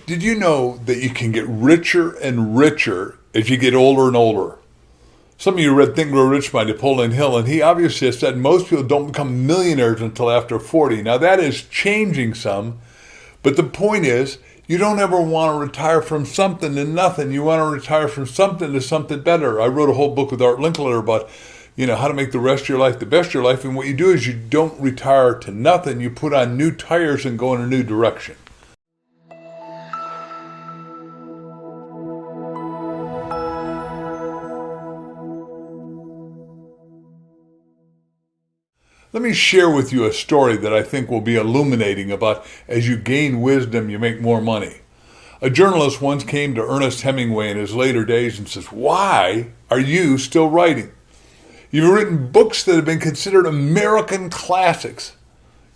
Did you know that you can get richer and richer as you get older and older? Some of you read Think and Grow Rich by Napoleon Hill, and he obviously has said most people don't become millionaires until after 40. Now that is changing some, but the point is, you don't ever want to retire from something to nothing. You want to retire from something to something better. I wrote a whole book with Art Linkletter about, how to make the rest of your life the best of your life. And what you do is you don't retire to nothing. You put on new tires and go in a new direction. Let me share with you a story that I think will be illuminating about as you gain wisdom, you make more money. A journalist once came to Ernest Hemingway in his later days and says, "Why are you still writing? You've written books that have been considered American classics.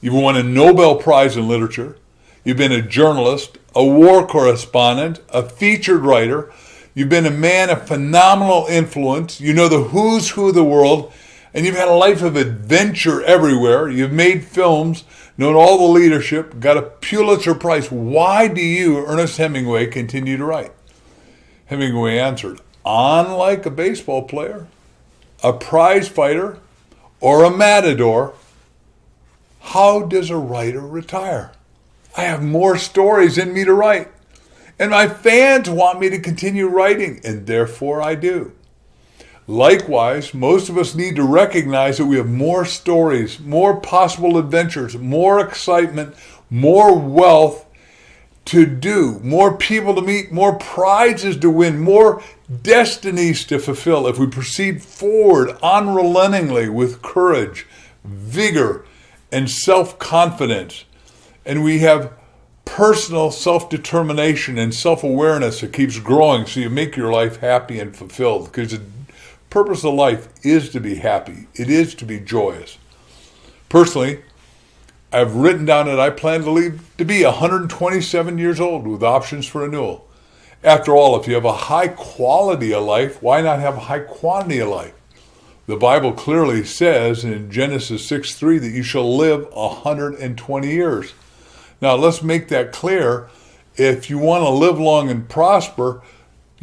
You've won a Nobel Prize in literature. You've been a journalist, a war correspondent, a featured writer. You've been a man of phenomenal influence. You know the who's who of the world. And you've had a life of adventure everywhere. You've made films, known all the leadership, got a Pulitzer Prize. Why do you, Ernest Hemingway, continue to write?" Hemingway answered, "Unlike a baseball player, a prize fighter, or a matador, how does a writer retire? I have more stories in me to write. And my fans want me to continue writing, and therefore I do. Likewise, most of us need to recognize that we have more stories, more possible adventures, more excitement, more wealth to do, more people to meet, more prizes to win, more destinies to fulfill if we proceed forward unrelentingly with courage, vigor, and self-confidence. And we have personal self-determination and self-awareness that keeps growing so you make your life happy and fulfilled, because the purpose of life is to be happy. It is to be joyous. Personally, I've written down that I plan to live to be 127 years old with options for renewal. After all, if you have a high quality of life, why not have a high quantity of life? The Bible clearly says in Genesis 6:3 that you shall live 120 years. Now, let's make that clear. If you want to live long and prosper,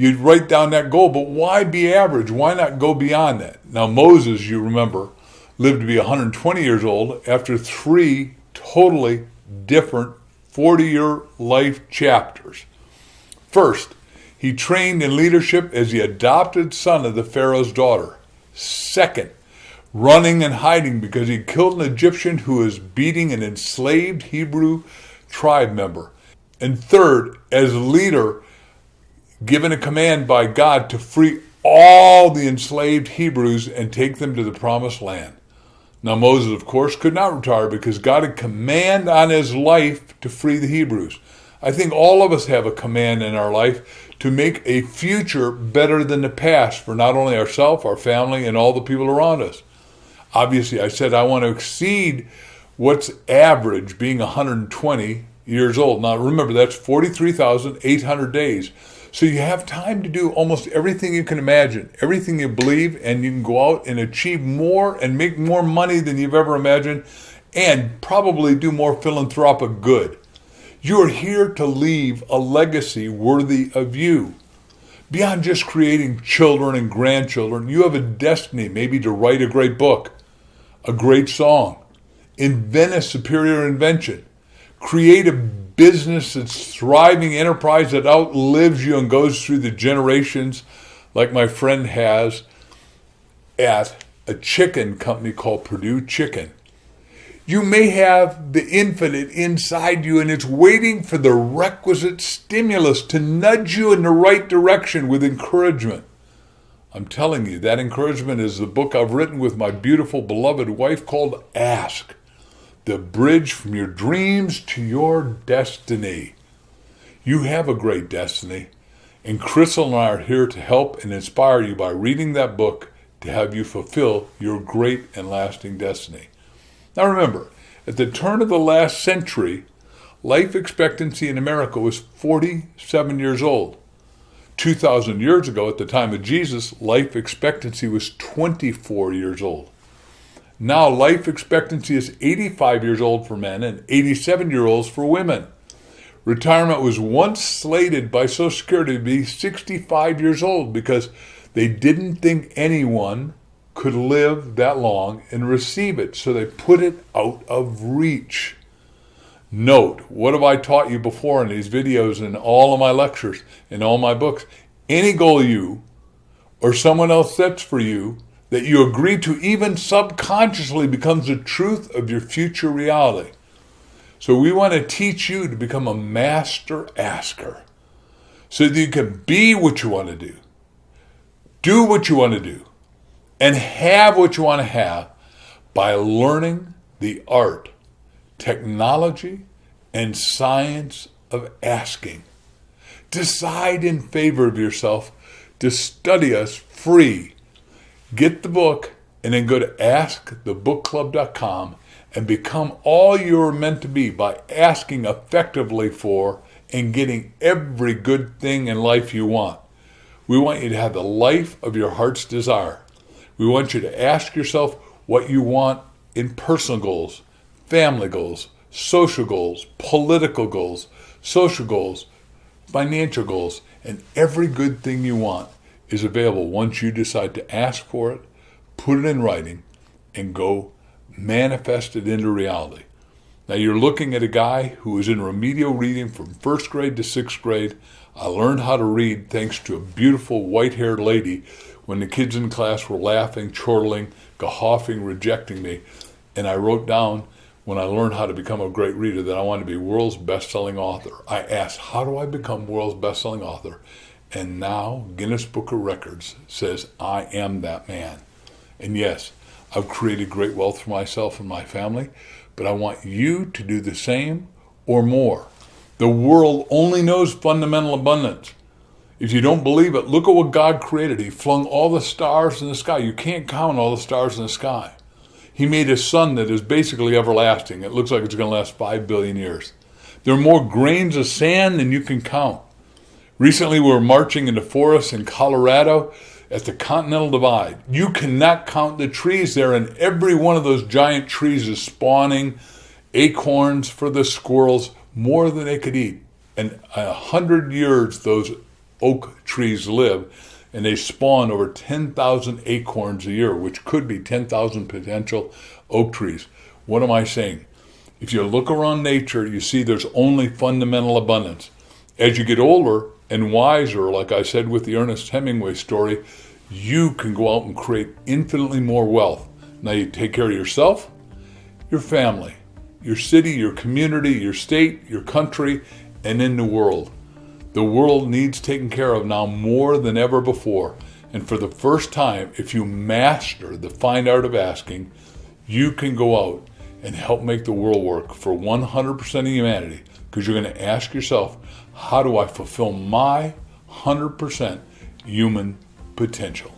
you'd write down that goal, but why be average? Why not go beyond that? Now, Moses, you remember, lived to be 120 years old after 3 totally different 40-year life chapters. First, he trained in leadership as the adopted son of the Pharaoh's daughter. Second, running and hiding because he killed an Egyptian who was beating an enslaved Hebrew tribe member. And third, as leader, given a command by God to free all the enslaved Hebrews and take them to the promised land. Now Moses, of course, could not retire because God had command on his life to free the Hebrews. I think all of us have a command in our life to make a future better than the past for not only ourselves, our family, and all the people around us. Obviously, I said I want to exceed what's average, being 120 years old. Now remember, that's 43,800 days. So you have time to do almost everything you can imagine, everything you believe, and you can go out and achieve more and make more money than you've ever imagined, and probably do more philanthropic good. You are here to leave a legacy worthy of you. Beyond just creating children and grandchildren, you have a destiny, maybe to write a great book, a great song, invent a superior invention, create a business that's thriving enterprise that outlives you and goes through the generations, like my friend has at a chicken company called Purdue Chicken. You may have the infinite inside you, and it's waiting for the requisite stimulus to nudge you in the right direction with encouragement. I'm telling you, that encouragement is the book I've written with my beautiful, beloved wife called Ask. The bridge from your dreams to your destiny. You have a great destiny, and Crystal and I are here to help and inspire you by reading that book to have you fulfill your great and lasting destiny. Now remember, at the turn of the last century, life expectancy in America was 47 years old. 2,000 years ago, at the time of Jesus, life expectancy was 24 years old. Now life expectancy is 85 years old for men and 87-year-olds for women. Retirement was once slated by Social Security to be 65 years old because they didn't think anyone could live that long and receive it, so they put it out of reach. Note, what have I taught you before in these videos and all of my lectures and all my books? Any goal you or someone else sets for you that you agree to, even subconsciously, becomes the truth of your future reality. So we want to teach you to become a master asker so that you can be what you want to do what you want to do, and have what you want to have by learning the art, technology, and science of asking. Decide in favor of yourself to study us free. Get the book and then go to askthebookclub.com and become all you're meant to be by asking effectively for and getting every good thing in life you want. We want you to have the life of your heart's desire. We want you to ask yourself what you want in personal goals, family goals, social goals, political goals, social goals, financial goals, and every good thing you want is available once you decide to ask for it, put it in writing, and go manifest it into reality. Now you're looking at a guy who was in remedial reading from 1st grade to 6th grade. I learned how to read thanks to a beautiful white-haired lady when the kids in class were laughing, chortling, guffawing, rejecting me. And I wrote down, when I learned how to become a great reader, that I wanted to be world's best-selling author. I asked, how do I become world's best-selling author? And now Guinness Book of Records says I am that man. And yes, I've created great wealth for myself and my family, but I want you to do the same or more. The world only knows fundamental abundance. If you don't believe it, look at what God created. He flung all the stars in the sky. You can't count all the stars in the sky. He made a sun that is basically everlasting. It looks like it's going to last 5 billion years. There are more grains of sand than you can count. Recently, we were marching in the forest in Colorado at the Continental Divide. You cannot count the trees there, and every one of those giant trees is spawning acorns for the squirrels, more than they could eat. And 100 years those oak trees live, and they spawn over 10,000 acorns a year, which could be 10,000 potential oak trees. What am I saying? If you look around nature, you see there's only fundamental abundance. As you get older and wiser, like I said with the Ernest Hemingway story, you can go out and create infinitely more wealth. Now you take care of yourself, your family, your city, your community, your state, your country, and in the world. The world needs taken care of now more than ever before. And for the first time, if you master the fine art of asking, you can go out and help make the world work for 100% of humanity, because you're going to ask yourself, how do I fulfill my 100% human potential?